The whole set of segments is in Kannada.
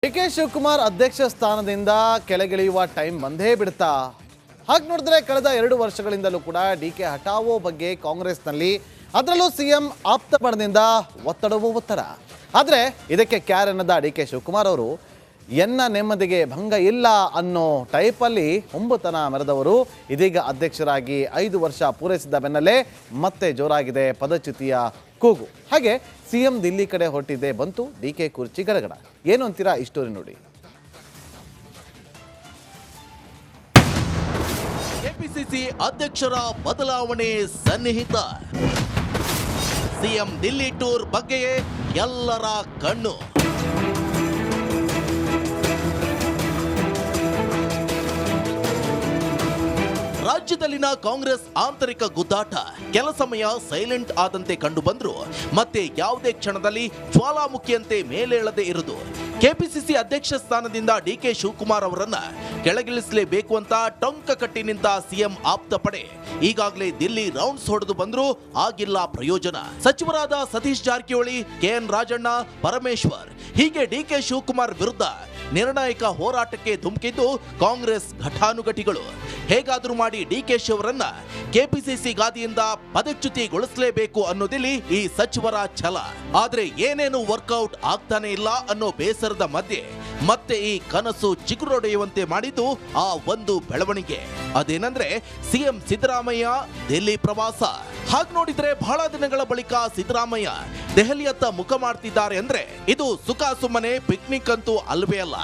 ಡಿಕೆ ಶಿವಕುಮಾರ್ ಅಧ್ಯಕ್ಷ ಸ್ಥಾನದಿಂದ ಕೆಳಗಿಳಿಯುವ ಟೈಮ್ ಬಂದೇ ಬಿಡ್ತಾ. ಹಾಗೆ ನೋಡಿದ್ರೆ ಕಳೆದ 2 ವರ್ಷಗಳಿಂದಲೂ ಕೂಡ ಡಿಕೆ ಹಠಾವೋ ಬಗ್ಗೆ ಕಾಂಗ್ರೆಸ್ನಲ್ಲಿ, ಅದರಲ್ಲೂ ಸಿಎಂ ಆಪ್ತ ಬಣದಿಂದ ಒತ್ತಡವೋ ಒತ್ತಡ. ಆದರೆ ಇದಕ್ಕೆ ಕ್ಯಾರ್ ಅನ್ನದ ಡಿಕೆ ಶಿವಕುಮಾರ್ ಅವರು ಎನ್ನ ನೆಮ್ಮದಿಗೆ ಭಂಗ ಇಲ್ಲ ಅನ್ನೋ ಟೈಪಲ್ಲಿ ಹೊಂಬುತನ ಮೆರೆದವರು ಇದೀಗ ಅಧ್ಯಕ್ಷರಾಗಿ 5 ವರ್ಷ ಪೂರೈಸಿದ ಬೆನ್ನಲ್ಲೇ ಮತ್ತೆ ಜೋರಾಗಿದೆ ಪದಚ್ಯುತಿಯ ಕೂಗು. ಹಾಗೆ ಸಿಎಂ ದಿಲ್ಲಿ ಕಡೆ ಹೊರಟಿದೆ, ಬಂತು ಡಿಕೆ ಕುರ್ಚಿ ಗಡಗಡ. ಏನು ಅಂತೀರಾ ಈ ಸ್ಟೋರಿ ನೋಡಿ. ಕೆಪಿಸಿಸಿ ಅಧ್ಯಕ್ಷರ ಬದಲಾವಣೆ ಸನ್ನಿಹಿತ. ಸಿಎಂ ದಿಲ್ಲಿ ಟೂರ್ ಬಗ್ಗೆಯೇ ಎಲ್ಲರ ಕಣ್ಣು. ರಾಜ್ಯದಲ್ಲಿನ ಕಾಂಗ್ರೆಸ್ ಆಂತರಿಕ ಗುದ್ದಾಟ ಕೆಲ ಸಮಯ ಸೈಲೆಂಟ್ ಆದಂತೆ ಕಂಡು ಬಂದ್ರು, ಮತ್ತೆ ಯಾವುದೇ ಕ್ಷಣದಲ್ಲಿ ಜ್ವಾಲಾಮುಖಿಯಂತೆ ಮೇಲೇಳದೆ ಇರುವುದು. ಕೆಪಿಸಿಸಿ ಅಧ್ಯಕ್ಷ ಸ್ಥಾನದಿಂದ ಡಿಕೆ ಶಿವಕುಮಾರ್ ಅವರನ್ನ ಕೆಳಗಿಳಿಸಲೇಬೇಕು ಅಂತ ಟೊಂಕ ಕಟ್ಟಿ ನಿಂತ ಸಿಎಂ ಆಪ್ತ ಪಡೆ ಈಗಾಗಲೇ ದಿಲ್ಲಿ ರೌಂಡ್ಸ್ ಹೊಡೆದು ಬಂದ್ರು, ಆಗಿಲ್ಲ ಪ್ರಯೋಜನ. ಸಚಿವರಾದ ಸತೀಶ್ ಜಾರಕಿಹೊಳಿ, ಕೆಎನ್ ರಾಜಣ್ಣ, ಪರಮೇಶ್ವರ್ ಹೀಗೆ ಡಿಕೆ ಶಿವಕುಮಾರ್ ವಿರುದ್ಧ ನಿರ್ಣಾಯಕ ಹೋರಾಟಕ್ಕೆ ಧುಮುಕಿದ್ದು ಕಾಂಗ್ರೆಸ್ ಘಟಾನುಘಟಿಗಳು. ಹೇಗಾದ್ರೂ ಮಾಡಿ ಡಿಕೆಶಿ ಅವರನ್ನ ಕೆಪಿಸಿಸಿ ಗಾದಿಯಿಂದ ಪದಚ್ಯುತಿಗೊಳಿಸಲೇಬೇಕು ಅನ್ನೋದಿಲ್ಲಿ ಈ ಸಚಿವರ ಛಲ. ಆದ್ರೆ ಏನೇನು ವರ್ಕೌಟ್ ಆಗ್ತಾನೆ ಇಲ್ಲ ಅನ್ನೋ ಬೇಸರದ ಮಧ್ಯೆ ಮತ್ತೆ ಈ ಕನಸು ಚಿಗುರೊಡೆಯುವಂತೆ ಮಾಡಿದ್ದು ಆ ಒಂದು ಬೆಳವಣಿಗೆ. ಅದೇನಂದ್ರೆ ಸಿಎಂ ಸಿದ್ದರಾಮಯ್ಯ ದೆಹಲಿ ಪ್ರವಾಸ. ಹಾಗೆ ನೋಡಿದ್ರೆ ಬಹಳ ದಿನಗಳ ಬಳಿಕ ಸಿದ್ದರಾಮಯ್ಯ ದೆಹಲಿಯತ್ತ ಮುಖ ಮಾಡ್ತಿದ್ದಾರೆ ಅಂದ್ರೆ ಇದು ಸುಖ ಸುಮ್ಮನೆ ಪಿಕ್ನಿಕ್ ಅಂತೂ ಅಲ್ವೇ ಅಲ್ಲ.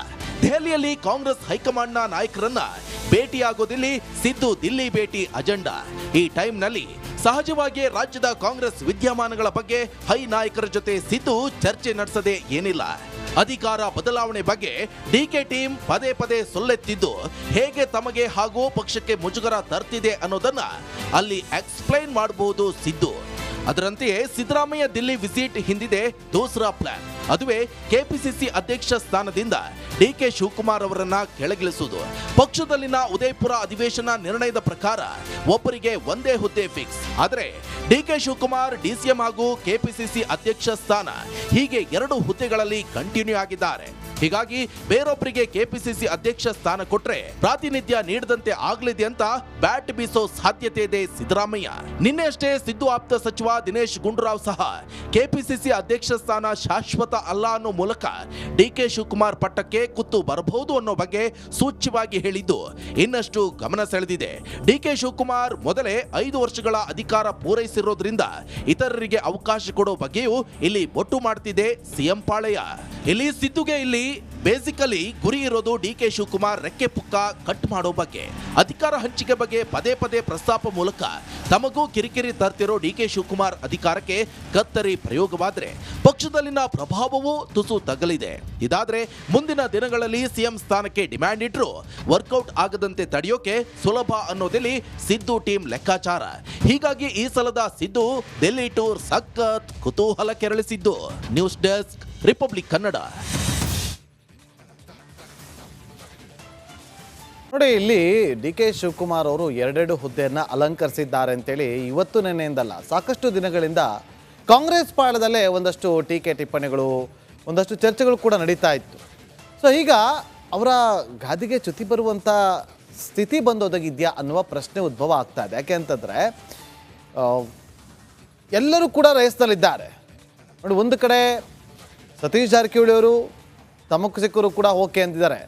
ದೆಹಲಿಯಲ್ಲಿ ಕಾಂಗ್ರೆಸ್ ಹೈಕಮಾಂಡ್ನ ನಾಯಕರನ್ನ ಭೇಟಿಯಾಗೋದಿಲ್ಲಿ ಸಿದ್ದು ದಿಲ್ಲಿ ಭೇಟಿ ಅಜೆಂಡಾ. ಈ ಟೈಮ್ನಲ್ಲಿ ಸಹಜವಾಗಿಯೇ ರಾಜ್ಯದ ಕಾಂಗ್ರೆಸ್ ವಿದ್ಯಮಾನಗಳ ಬಗ್ಗೆ ಹೈ ನಾಯಕರ ಜೊತೆ ಸಿದ್ದು ಚರ್ಚೆ ನಡೆಸದೆ ಏನಿಲ್ಲ. ಅಧಿಕಾರ ಬದಲಾವಣೆ ಬಗ್ಗೆ ಡಿಕೆ ಟೀಮ್ ಪದೇ ಪದೇ ಸೊಲ್ಲೆತ್ತಿದ್ದು ಹೇಗೆ ತಮಗೆ ಹಾಗೂ ಪಕ್ಷಕ್ಕೆ ಮುಜುಗರ ತರ್ತಿದೆ ಅನ್ನೋದನ್ನ ಅಲ್ಲಿ ಎಕ್ಸ್ಪ್ಲೈನ್ ಮಾಡಬಹುದು ಸಿದ್ದು. ಅದರಂತೆಯೇ ಸಿದ್ದರಾಮಯ್ಯ ದಿಲ್ಲಿ ವಿಸಿಟ್ ಹಿಂದಿದೆ ದೂಸರಾ ಪ್ಲಾನ್. ಅದುವೇ ಕೆಪಿಸಿಸಿ ಅಧ್ಯಕ್ಷ ಸ್ಥಾನದಿಂದ ಡಿಕೆ ಶಿವಕುಮಾರ್ ಅವರನ್ನ ಕೆಳಗಿಳಿಸುವುದು. ಪಕ್ಷದಲ್ಲಿನ ಉದಯಪುರ ಅಧಿವೇಶನ ನಿರ್ಣಯದ ಪ್ರಕಾರ ಒಬ್ಬರಿಗೆ ಒಂದೇ ಹುದ್ದೆ ಫಿಕ್ಸ್. ಆದರೆ ಡಿಕೆ ಶಿವಕುಮಾರ್ ಡಿಸಿಎಂ ಹಾಗೂ ಕೆಪಿಸಿಸಿ ಅಧ್ಯಕ್ಷ ಸ್ಥಾನ ಹೀಗೆ 2 ಹುದ್ದೆಗಳಲ್ಲಿ ಕಂಟಿನ್ಯೂ ಆಗಿದ್ದಾರೆ. ಹೀಗಾಗಿ ಬೇರೊಬ್ಬರಿಗೆ ಕೆಪಿಸಿಸಿ ಅಧ್ಯಕ್ಷ ಸ್ಥಾನ ಕೊಟ್ರೆ ಪ್ರಾತಿನಿಧ್ಯ ನೀಡದಂತೆ ಆಗ್ಲಿದೆ ಅಂತ ಬ್ಯಾಟ್ ಬೀಸೋ ಸಾಧ್ಯತೆ ಇದೆ ಸಿದ್ದರಾಮಯ್ಯ. ನಿನ್ನೆ ಅಷ್ಟೇ ಸಿದ್ದು ಆಪ್ತ ಸಚಿವ ದಿನೇಶ್ ಗುಂಡೂರಾವ್ ಸಹ ಕೆಪಿಸಿಸಿ ಅಧ್ಯಕ್ಷ ಸ್ಥಾನ ಶಾಶ್ವತ ಅಲ್ಲ ಅನ್ನೋ ಮೂಲಕ ಡಿಕೆ ಶಿವಕುಮಾರ್ ಪಟ್ಟಕ್ಕೆ ಕುತ್ತು ಬರಬಹುದು ಅನ್ನೋ ಬಗ್ಗೆ ಸೂಚ್ಯವಾಗಿ ಹೇಳಿದ್ದು ಇನ್ನಷ್ಟು ಗಮನ ಸೆಳೆದಿದೆ. ಡಿಕೆ ಶಿವಕುಮಾರ್ ಮೊದಲೇ 5 ವರ್ಷಗಳ ಅಧಿಕಾರ ಪೂರೈಸಿರೋದ್ರಿಂದ ಇತರರಿಗೆ ಅವಕಾಶ ಕೊಡೋ ಬಗ್ಗೆಯೂ ಇಲ್ಲಿ ಬೊಟ್ಟು ಮಾಡ್ತಿದೆ ಸಿಎಂ ಪಾಳೆಯ. ಇಲ್ಲಿ ಸಿದ್ದುಗೆ ಇಲ್ಲಿ ಬೇಸಿಕಲಿ ಗುರಿ ಇರೋದು ಡಿಕೆ ಶಿವಕುಮಾರ್ ರೆಕ್ಕೆ ಪುಕ್ಕ ಕಟ್ ಮಾಡೋ ಬಗ್ಗೆ. ಅಧಿಕಾರ ಹಂಚಿಕೆ ಬಗ್ಗೆ ಪದೇ ಪದೇ ಪ್ರಸ್ತಾಪ ಮೂಲಕ ತಮಗೂ ಕಿರಿಕಿರಿ ತರ್ತಿರೋ ಡಿಕೆ ಶಿವಕುಮಾರ್ ಅಧಿಕಾರಕ್ಕೆ ಕತ್ತರಿ ಪ್ರಯೋಗವಾದ್ರೆ ಪಕ್ಷದಲ್ಲಿನ ಪ್ರಭಾವವೂ ತುಸು ತಗಲಿದೆ. ಇದಾದ್ರೆ ಮುಂದಿನ ದಿನಗಳಲ್ಲಿ ಸಿಎಂ ಸ್ಥಾನಕ್ಕೆ ಡಿಮ್ಯಾಂಡ್ ಇಟ್ರು ವರ್ಕೌಟ್ ಆಗದಂತೆ ತಡೆಯೋಕೆ ಸುಲಭ ಅನ್ನೋದಲ್ಲಿ ಸಿದ್ದು ಟೀಮ್ ಲೆಕ್ಕಾಚಾರ. ಹೀಗಾಗಿ ಈ ಸಲದ ಸಿದ್ದು ಡೆಲ್ಲಿ ಟೂರ್ ಸಖತ್ ಕುತೂಹಲ ಕೆರಳಿಸಿದ್ದು. News desk, Republic Kannada. ನೋಡಿ, ಇಲ್ಲಿ ಡಿ ಕೆ ಶಿವಕುಮಾರ್ ಅವರು 2 ಹುದ್ದೆಯನ್ನು ಅಲಂಕರಿಸಿದ್ದಾರೆ ಅಂತೇಳಿ ಇವತ್ತು ನೆನ್ನೆಯಿಂದಲ್ಲ, ಸಾಕಷ್ಟು ದಿನಗಳಿಂದ ಕಾಂಗ್ರೆಸ್ ಪಾಳದಲ್ಲೇ ಒಂದಷ್ಟು ಟೀಕೆ ಟಿಪ್ಪಣಿಗಳು, ಒಂದಷ್ಟು ಚರ್ಚೆಗಳು ಕೂಡ ನಡೀತಾ ಇತ್ತು. ಸೊ ಈಗ ಅವರ ಗಾದಿಗೆ ಚ್ಯುತಿ ಬರುವಂಥ ಸ್ಥಿತಿ ಬಂದೊದಗಿದೆಯಾ ಅನ್ನುವ ಪ್ರಶ್ನೆ ಉದ್ಭವ ಆಗ್ತಾ ಇದೆ. ಯಾಕೆ ಅಂತಂದರೆ ಎಲ್ಲರೂ ಕೂಡ ರೇಸ್ನಲ್ಲಿದ್ದಾರೆ. ನೋಡಿ, ಒಂದು ಕಡೆ ಸತೀಶ್ ಜಾರಕಿಹೊಳಿ ಅವರು ತಮಕು ಸಿಕ್ಕರು ಕೂಡ ಓಕೆ ಅಂತಿದ್ದಾರೆ.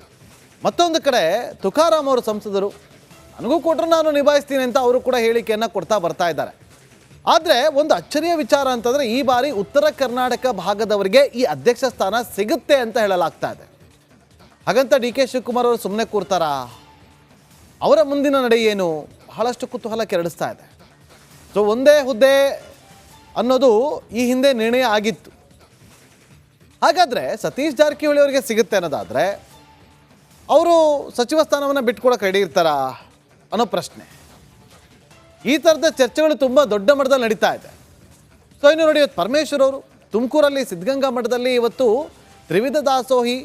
ಮತ್ತೊಂದು ಕಡೆ ತುಕಾರಾಮ್ ಅವರು ಸಂಸದರು, ನನಗೂ ಕೊಟ್ಟರು ನಾನು ನಿಭಾಯಿಸ್ತೀನಿ ಅಂತ ಅವರು ಕೂಡ ಹೇಳಿಕೆಯನ್ನು ಕೊಡ್ತಾ ಬರ್ತಾ ಇದ್ದಾರೆ. ಆದರೆ ಒಂದು ಅಚ್ಚರಿಯ ವಿಚಾರ ಅಂತಂದರೆ ಈ ಬಾರಿ ಉತ್ತರ ಕರ್ನಾಟಕ ಭಾಗದವರಿಗೆ ಈ ಅಧ್ಯಕ್ಷ ಸ್ಥಾನ ಸಿಗುತ್ತೆ ಅಂತ ಹೇಳಲಾಗ್ತಾ ಇದೆ. ಹಾಗಂತ ಡಿ ಕೆ ಶಿವಕುಮಾರ್ ಅವರು ಸುಮ್ಮನೆ ಕೂರ್ತಾರಾ? ಅವರ ಮುಂದಿನ ನಡೆ ಏನು? ಬಹಳಷ್ಟು ಕುತೂಹಲ ಕೆರಳಿಸ್ತಾ ಇದೆ. ಸೊ ಒಂದೇ ಹುದ್ದೆ ಅನ್ನೋದು ಈ ಹಿಂದೆ ನಿರ್ಣಯ ಆಗಿತ್ತು. ಹಾಗಾದರೆ ಸತೀಶ್ ಜಾರಕಿಹೊಳಿ ಅವರಿಗೆ ಸಿಗುತ್ತೆ ಅನ್ನೋದಾದರೆ ಅವರು ಸಚಿವ ಸ್ಥಾನವನ್ನು ಬಿಟ್ಕೊಡೋಕೆ ರೆಡಿ ಇರ್ತಾರಾ ಅನ್ನೋ ಪ್ರಶ್ನೆ. ಈ ಥರದ ಚರ್ಚೆಗಳು ತುಂಬ ದೊಡ್ಡ ಮಟ್ಟದಲ್ಲಿ ನಡೀತಾ ಇದೆ. ಸೊ ಇನ್ನು ನೋಡಿ, ಇವತ್ತು ಪರಮೇಶ್ವರ್ ಅವರು ತುಮಕೂರಲ್ಲಿ ಸಿದ್ಧಗಂಗಾ ಮಠದಲ್ಲಿ ಇವತ್ತು ತ್ರಿವಿಧ ದಾಸೋಹಿ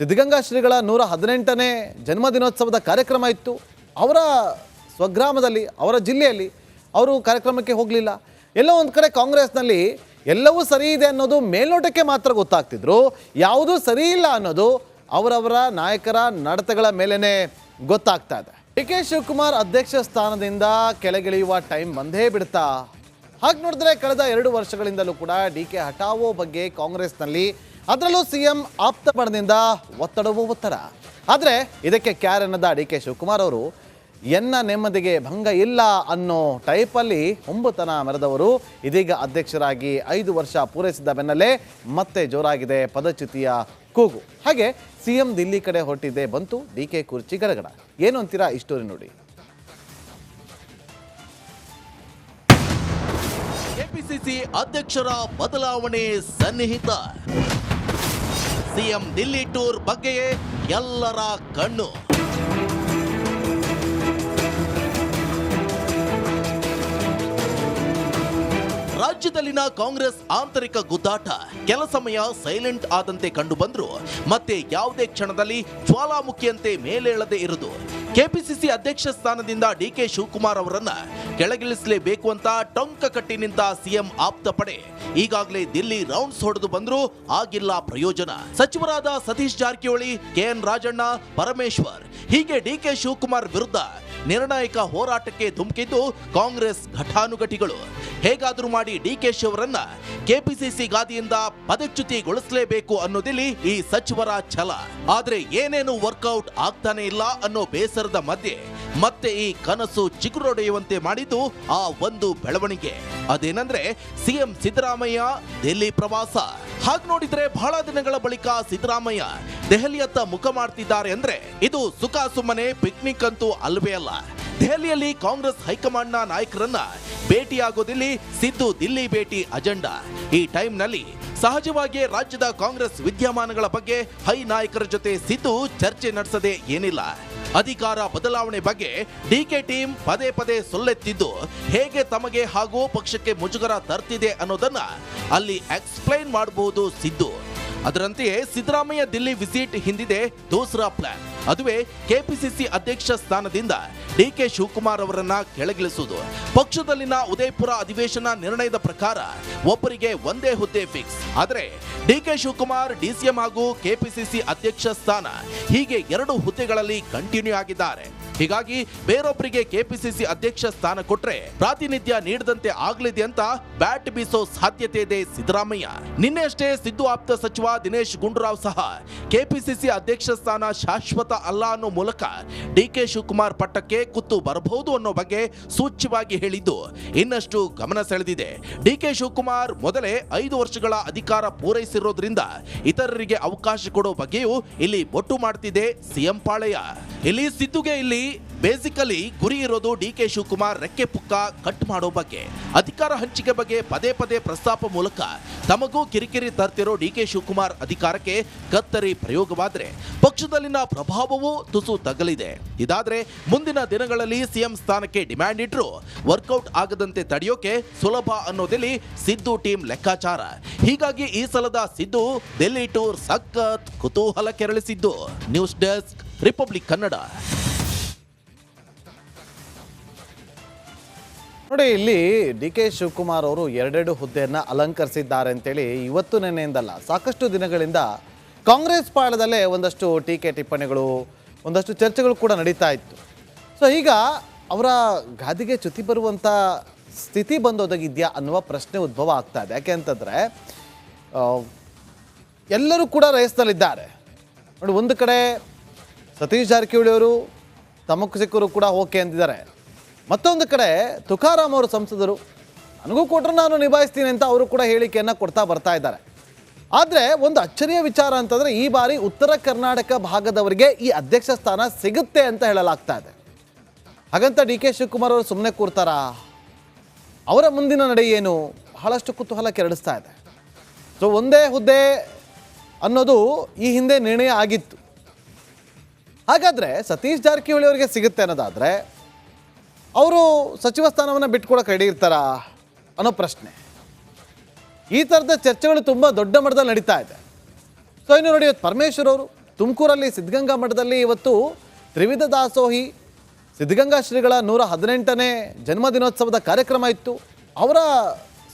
ಸಿದ್ಧಗಂಗಾ ಶ್ರೀಗಳ 118ನೇ ಜನ್ಮದಿನೋತ್ಸವದ ಕಾರ್ಯಕ್ರಮ ಇತ್ತು. ಅವರ ಸ್ವಗ್ರಾಮದಲ್ಲಿ, ಅವರ ಜಿಲ್ಲೆಯಲ್ಲಿ ಅವರು ಕಾರ್ಯಕ್ರಮಕ್ಕೆ ಹೋಗಲಿಲ್ಲ. ಎಲ್ಲೋ ಒಂದು ಕಡೆ ಕಾಂಗ್ರೆಸ್ನಲ್ಲಿ ಎಲ್ಲವೂ ಸರಿ ಇದೆ ಅನ್ನೋದು ಮೇಲ್ನೋಟಕ್ಕೆ ಮಾತ್ರ ಗೊತ್ತಾಗ್ತಿದ್ರು, ಯಾವುದೂ ಸರಿ ಇಲ್ಲ ಅನ್ನೋದು ಅವರವರ ನಾಯಕರ ನಡತೆಗಳ ಮೇಲೇನೆ ಗೊತ್ತಾಗ್ತಾ ಇದೆ. ಡಿ ಕೆ ಶಿವಕುಮಾರ್ ಅಧ್ಯಕ್ಷ ಸ್ಥಾನದಿಂದ ಕೆಳಗಿಳಿಯುವ ಟೈಮ್ ಬಂದೇ ಬಿಡ್ತಾ? ಹಾಗೆ ನೋಡಿದ್ರೆ ಕಳೆದ 2 ವರ್ಷಗಳಿಂದಲೂ ಕೂಡ ಡಿ ಕೆ ಹಠಾವೋ ಬಗ್ಗೆ ಕಾಂಗ್ರೆಸ್ನಲ್ಲಿ, ಅದರಲ್ಲೂ ಸಿಎಂ ಆಪ್ತ ಬಣದಿಂದ ಒತ್ತಡವೋ ಒತ್ತಡ. ಆದರೆ ಇದಕ್ಕೆ ಕ್ಯಾರ್ ಅನ್ನದ ಡಿ ಕೆ ಶಿವಕುಮಾರ್ ಅವರು ಎನ್ನ ನೆಮ್ಮದಿಗೆ ಭಂಗ ಇಲ್ಲ ಅನ್ನೋ ಟೈಪಲ್ಲಿ ಹೊಂಬುತನ ಮೆರೆದವರು ಇದೀಗ ಅಧ್ಯಕ್ಷರಾಗಿ 5 ವರ್ಷ ಪೂರೈಸಿದ ಬೆನ್ನಲ್ಲೇ ಮತ್ತೆ ಜೋರಾಗಿದೆ ಪದಚ್ಯುತಿಯ ಕೂಗು. ಹಾಗೆ ಸಿಎಂ ದಿಲ್ಲಿ ಕಡೆ ಹೊರಟಿದ್ದೆ ಬಂತು ಡಿ ಕೆ ಕುರ್ಚಿ ಗಡಗಡ. ಏನು ಅಂತೀರಾ ಈ ಸ್ಟೋರಿ ನೋಡಿ. ಕೆಪಿಸಿಸಿ ಅಧ್ಯಕ್ಷರ ಬದಲಾವಣೆ ಸನ್ನಿಹಿತ. ಸಿಎಂ ದಿಲ್ಲಿ ಟೂರ್ ಬಗ್ಗೆಯೇ ಎಲ್ಲರ ಕಣ್ಣು. ರಾಜ್ಯದಲ್ಲಿನ ಕಾಂಗ್ರೆಸ್ ಆಂತರಿಕ ಗುದ್ದಾಟ ಕೆಲ ಸಮಯ ಸೈಲೆಂಟ್ ಆದಂತೆ ಕಂಡು ಬಂದ್ರು ಮತ್ತೆ ಯಾವುದೇ ಕ್ಷಣದಲ್ಲಿ ಜ್ವಾಲಾಮುಖಿಯಂತೆ ಮೇಲೇಳದೆ ಇರುವುದು. ಕೆಪಿಸಿಸಿ ಅಧ್ಯಕ್ಷ ಸ್ಥಾನದಿಂದ ಡಿ ಕೆ ಶಿವಕುಮಾರ್ ಅವರನ್ನ ಕೆಳಗಿಳಿಸಲೇಬೇಕು ಅಂತ ಟೊಂಕ ಕಟ್ಟಿ ನಿಂತ ಸಿಎಂ ಆಪ್ತ ಪಡೆ ಈಗಾಗಲೇ ದಿಲ್ಲಿ ರೌಂಡ್ಸ್ ಹೊಡೆದು ಬಂದ್ರು, ಆಗಿಲ್ಲ ಪ್ರಯೋಜನ. ಸಚಿವರಾದ ಸತೀಶ್ ಜಾರಕಿಹೊಳಿ, ಕೆಎನ್ ರಾಜಣ್ಣ, ಪರಮೇಶ್ವರ್ ಹೀಗೆ ಡಿ ಕೆ ಶಿವಕುಮಾರ್ ವಿರುದ್ಧ ನಿರ್ಣಾಯಕ ಹೋರಾಟಕ್ಕೆ ಧುಮುಕಿದ್ದು ಕಾಂಗ್ರೆಸ್ ಘಟಾನುಘಟಿಗಳು. ಹೇಗಾದ್ರೂ ಮಾಡಿ ಡಿಕೆಶಿ ಅವರನ್ನ ಕೆಪಿಸಿಸಿ ಗಾದಿಯಿಂದ ಪದಚ್ಯುತಿಗೊಳಿಸಲೇಬೇಕು ಅನ್ನೋದಿಲ್ಲಿ ಈ ಸಚಿವರ ಛಲ. ಆದ್ರೆ ಏನೇನು ವರ್ಕೌಟ್ ಆಗ್ತಾನೆ ಇಲ್ಲ ಅನ್ನೋ ಬೇಸರದ ಮಧ್ಯೆ ಮತ್ತೆ ಈ ಕನಸು ಚಿಗುರೊಡೆಯುವಂತೆ ಮಾಡಿದ್ದು ಆ ಒಂದು ಬೆಳವಣಿಗೆ. ಅದೇನಂದ್ರೆ ಸಿಎಂ ಸಿದ್ದರಾಮಯ್ಯ ದೆಹಲಿ ಪ್ರವಾಸ. ಹಾಗೆ ನೋಡಿದ್ರೆ ಬಹಳ ದಿನಗಳ ಬಳಿಕ ಸಿದ್ದರಾಮಯ್ಯ ದೆಹಲಿಯತ್ತ ಮುಖ ಮಾಡ್ತಿದ್ದಾರೆ ಅಂದ್ರೆ ಇದು ಸುಖ ಸುಮ್ಮನೆ ಪಿಕ್ನಿಕ್ ಅಂತೂ ಅಲ್ವೇ ಅಲ್ಲ. ದೆಹಲಿಯಲ್ಲಿ ಕಾಂಗ್ರೆಸ್ ಹೈಕಮಾಂಡ್ನ ನಾಯಕರನ್ನ ಭೇಟಿಯಾಗೋದಿಲ್ಲಿ ಸಿದ್ದು ದಿಲ್ಲಿ ಭೇಟಿ ಅಜೆಂಡಾ. ಈ ಟೈಮ್ನಲ್ಲಿ ಸಹಜವಾಗಿಯೇ ರಾಜ್ಯದ ಕಾಂಗ್ರೆಸ್ ವಿದ್ಯಮಾನಗಳ ಬಗ್ಗೆ ಹೈ ನಾಯಕರ ಜೊತೆ ಸಿದ್ದು ಚರ್ಚೆ ನಡೆಸದೆ ಏನಿಲ್ಲ. ಅಧಿಕಾರ ಬದಲಾವಣೆ ಬಗ್ಗೆ ಡಿಕೆ ಟೀಮ್ ಪದೇ ಪದೇ ಸೊಲ್ಲೆತ್ತಿದ್ದು ಹೇಗೆ ತಮಗೆ ಹಾಗೂ ಪಕ್ಷಕ್ಕೆ ಮುಜುಗರ ತರ್ತಿದೆ ಅನ್ನೋದನ್ನ ಅಲ್ಲಿ ಎಕ್ಸ್ಪ್ಲೈನ್ ಮಾಡಬಹುದು ಸಿದ್ದು. ಅದರಂತೆಯೇ ಸಿದ್ದರಾಮಯ್ಯ ದಿಲ್ಲಿ ವಿಸಿಟ್ ಹಿಂದಿದೆ ದೂಸರಾ ಪ್ಲಾನ್. ಅದುವೇ ಕೆಪಿಸಿಸಿ ಅಧ್ಯಕ್ಷ ಸ್ಥಾನದಿಂದ ಡಿಕೆ ಶಿವಕುಮಾರ್ ಅವರನ್ನ ಕೆಳಗಿಳಿಸುವುದು. ಪಕ್ಷದಲ್ಲಿನ ಉದಯಪುರ ಅಧಿವೇಶನ ನಿರ್ಣಯದ ಪ್ರಕಾರ ಒಬ್ಬರಿಗೆ ಒಂದೇ ಹುದ್ದೆ ಫಿಕ್ಸ್. ಆದರೆ ಡಿಕೆ ಶಿವಕುಮಾರ್ ಡಿಸಿಎಂ ಹಾಗೂ ಕೆಪಿಸಿಸಿ ಅಧ್ಯಕ್ಷ ಸ್ಥಾನ ಹೀಗೆ 2 ಹುದ್ದೆಗಳಲ್ಲಿ ಕಂಟಿನ್ಯೂ ಆಗಿದ್ದಾರೆ. ಹೀಗಾಗಿ ಬೇರೊಬ್ಬರಿಗೆ ಕೆಪಿಸಿಸಿ ಅಧ್ಯಕ್ಷ ಸ್ಥಾನ ಕೊಟ್ರೆ ಪ್ರಾತಿನಿಧ್ಯ ನೀಡದಂತೆ ಆಗ್ಲಿದೆ ಅಂತ ಬ್ಯಾಟ್ ಬೀಸೋ ಸಾಧ್ಯತೆ ಇದೆ ಸಿದ್ದರಾಮಯ್ಯ. ನಿನ್ನೆ ಅಷ್ಟೇ ಸಿದ್ದು ಆಪ್ತ ಸಚಿವ ದಿನೇಶ್ ಗುಂಡೂರಾವ್ ಸಹ ಕೆಪಿಸಿಸಿ ಅಧ್ಯಕ್ಷ ಸ್ಥಾನ ಶಾಶ್ವತ ಅಲ್ಲ ಅನ್ನೋ ಮೂಲಕ ಡಿಕೆ ಶಿವಕುಮಾರ್ ಪಟ್ಟಕ್ಕೆ ಕುತ್ತು ಬರಬಹುದು ಅನ್ನೋ ಬಗ್ಗೆ ಸೂಚ್ಯವಾಗಿ ಹೇಳಿದ್ದು ಇನ್ನಷ್ಟು ಗಮನ ಸೆಳೆದಿದೆ. ಡಿಕೆ ಶಿವಕುಮಾರ್ ಮೊದಲೇ 5 ವರ್ಷಗಳ ಅಧಿಕಾರ ಪೂರೈಸಿರೋದ್ರಿಂದ ಇತರರಿಗೆ ಅವಕಾಶ ಕೊಡೋ ಬಗ್ಗೆಯೂ ಇಲ್ಲಿ ಬೊಟ್ಟು ಮಾಡ್ತಿದೆ ಸಿಎಂ ಪಾಳೆಯ. ಇಲ್ಲಿ ಸಿದ್ದುಗೆ ಇಲ್ಲಿ ಬೇಸಿಕಲಿ ಗುರಿ ಇರೋದು ಡಿಕೆ ಶಿವಕುಮಾರ್ ರೆಕ್ಕೆ ಪುಕ್ಕ ಕಟ್ ಮಾಡೋ ಬಗ್ಗೆ. ಅಧಿಕಾರ ಹಂಚಿಕೆ ಬಗ್ಗೆ ಪದೇ ಪದೇ ಪ್ರಸ್ತಾಪ ಮೂಲಕ ತಮಗೂ ಕಿರಿಕಿರಿ ತರ್ತಿರೋ ಡಿಕೆ ಶಿವಕುಮಾರ್ ಅಧಿಕಾರಕ್ಕೆ ಕತ್ತರಿ ಪ್ರಯೋಗವಾದ್ರೆ ಪಕ್ಷದಲ್ಲಿನ ಪ್ರಭಾವವೂ ತುಸು ತಗಲಿದೆ. ಇದಾದ್ರೆ ಮುಂದಿನ ದಿನಗಳಲ್ಲಿ ಸಿಎಂ ಸ್ಥಾನಕ್ಕೆ ಡಿಮ್ಯಾಂಡ್ ಇಟ್ರು ವರ್ಕೌಟ್ ಆಗದಂತೆ ತಡೆಯೋಕೆ ಸುಲಭ ಅನ್ನೋದಲ್ಲಿ ಸಿದ್ದು ಟೀಮ್ ಲೆಕ್ಕಾಚಾರ. ಹೀಗಾಗಿ ಈ ಸಲದ ಸಿದ್ದು ಡೆಲ್ಲಿ ಟೂರ್ ಸಖತ್ ಕುತೂಹಲ ಕೆರಳಿಸಿದ್ದು. News desk, Republic Kannada. ನೋಡಿ, ಇಲ್ಲಿ ಡಿ ಕೆ ಶಿವಕುಮಾರ್ ಅವರು 2 ಹುದ್ದೆಯನ್ನು ಅಲಂಕರಿಸಿದ್ದಾರೆ ಅಂತೇಳಿ ಇವತ್ತು ನೆನ್ನೆಯಿಂದಲ್ಲ, ಸಾಕಷ್ಟು ದಿನಗಳಿಂದ ಕಾಂಗ್ರೆಸ್ ಪಾಳದಲ್ಲೇ ಒಂದಷ್ಟು ಟೀಕೆ ಟಿಪ್ಪಣಿಗಳು, ಒಂದಷ್ಟು ಚರ್ಚೆಗಳು ಕೂಡ ನಡೀತಾ ಇತ್ತು. ಸೊ ಈಗ ಅವರ ಗಾದಿಗೆ ಚ್ಯುತಿ ಬರುವಂಥ ಸ್ಥಿತಿ ಬಂದೊದಗಿದೆಯಾ ಅನ್ನುವ ಪ್ರಶ್ನೆ ಉದ್ಭವ ಆಗ್ತಾ ಇದೆ. ಯಾಕೆ ಅಂತಂದರೆ ಎಲ್ಲರೂ ಕೂಡ ರೇಸ್ನಲ್ಲಿದ್ದಾರೆ. ನೋಡಿ, ಒಂದು ಕಡೆ ಸತೀಶ್ ಜಾರಕಿಹೊಳಿ ಅವರು ತಮಕು ಸಿಕ್ಕರು ಕೂಡ ಓಕೆ ಅಂತಿದ್ದಾರೆ. ಮತ್ತೊಂದು ಕಡೆ ತುಕಾರಾಮ್ ಅವರು ಸಂಸದರು ನನಗೂ ಕೊಟ್ಟರು ನಾನು ನಿಭಾಯಿಸ್ತೀನಿ ಅಂತ ಅವರು ಕೂಡ ಹೇಳಿಕೆಯನ್ನು ಕೊಡ್ತಾ ಬರ್ತಾ ಇದ್ದಾರೆ. ಆದರೆ ಒಂದು ಅಚ್ಚರಿಯ ವಿಚಾರ ಅಂತಂದರೆ ಈ ಬಾರಿ ಉತ್ತರ ಕರ್ನಾಟಕ ಭಾಗದವರಿಗೆ ಈ ಅಧ್ಯಕ್ಷ ಸ್ಥಾನ ಸಿಗುತ್ತೆ ಅಂತ ಹೇಳಲಾಗ್ತಾ ಇದೆ. ಹಾಗಂತ ಡಿ ಕೆ ಶಿವಕುಮಾರ್ ಅವರು ಸುಮ್ಮನೆ ಕೂರ್ತಾರಾ? ಅವರ ಮುಂದಿನ ನಡೆ ಏನು? ಬಹಳಷ್ಟು ಕುತೂಹಲ ಕೆರಳಿಸ್ತಾ ಇದೆ. ಸೊ ಒಂದೇ ಹುದ್ದೆ ಅನ್ನೋದು ಈ ಹಿಂದೆ ನಿರ್ಣಯ ಆಗಿತ್ತು. ಹಾಗಾದರೆ ಸತೀಶ್ ಜಾರಕಿಹೊಳಿ ಅವರಿಗೆ ಸಿಗುತ್ತೆ ಅನ್ನೋದಾದರೆ ಅವರು ಸಚಿವ ಸ್ಥಾನವನ್ನು ಬಿಟ್ಕೊಡಕ್ಕೆ ರೆಡಿ ಇರ್ತಾರಾ ಅನ್ನೋ ಪ್ರಶ್ನೆ. ಈ ಥರದ ಚರ್ಚೆಗಳು ತುಂಬ ದೊಡ್ಡ ಮಟ್ಟದಲ್ಲಿ ನಡೀತಾ ಇದೆ. ಸೊ ಇನ್ನು ನೋಡಿ, ಇವತ್ತು ಪರಮೇಶ್ವರ್ ಅವರು ತುಮಕೂರಲ್ಲಿ ಸಿದ್ಧಗಂಗಾ ಮಠದಲ್ಲಿ ಇವತ್ತು ತ್ರಿವಿಧ ದಾಸೋಹಿ ಸಿದ್ಧಗಂಗಾ ಶ್ರೀಗಳ 118ನೇ ಜನ್ಮದಿನೋತ್ಸವದ ಕಾರ್ಯಕ್ರಮ ಇತ್ತು. ಅವರ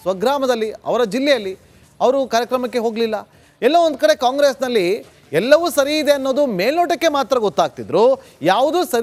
ಸ್ವಗ್ರಾಮದಲ್ಲಿ ಅವರ ಜಿಲ್ಲೆಯಲ್ಲಿ ಅವರು ಕಾರ್ಯಕ್ರಮಕ್ಕೆ ಹೋಗಲಿಲ್ಲ. ಎಲ್ಲೋ ಒಂದು ಕಡೆ ಕಾಂಗ್ರೆಸ್ನಲ್ಲಿ ಎಲ್ಲವೂ ಸರಿ ಇದೆ ಅನ್ನೋದು ಮೇಲ್ನೋಟಕ್ಕೆ ಮಾತ್ರ ಗೊತ್ತಾಗ್ತಿದ್ರು, ಯಾವುದೂ ಸರಿ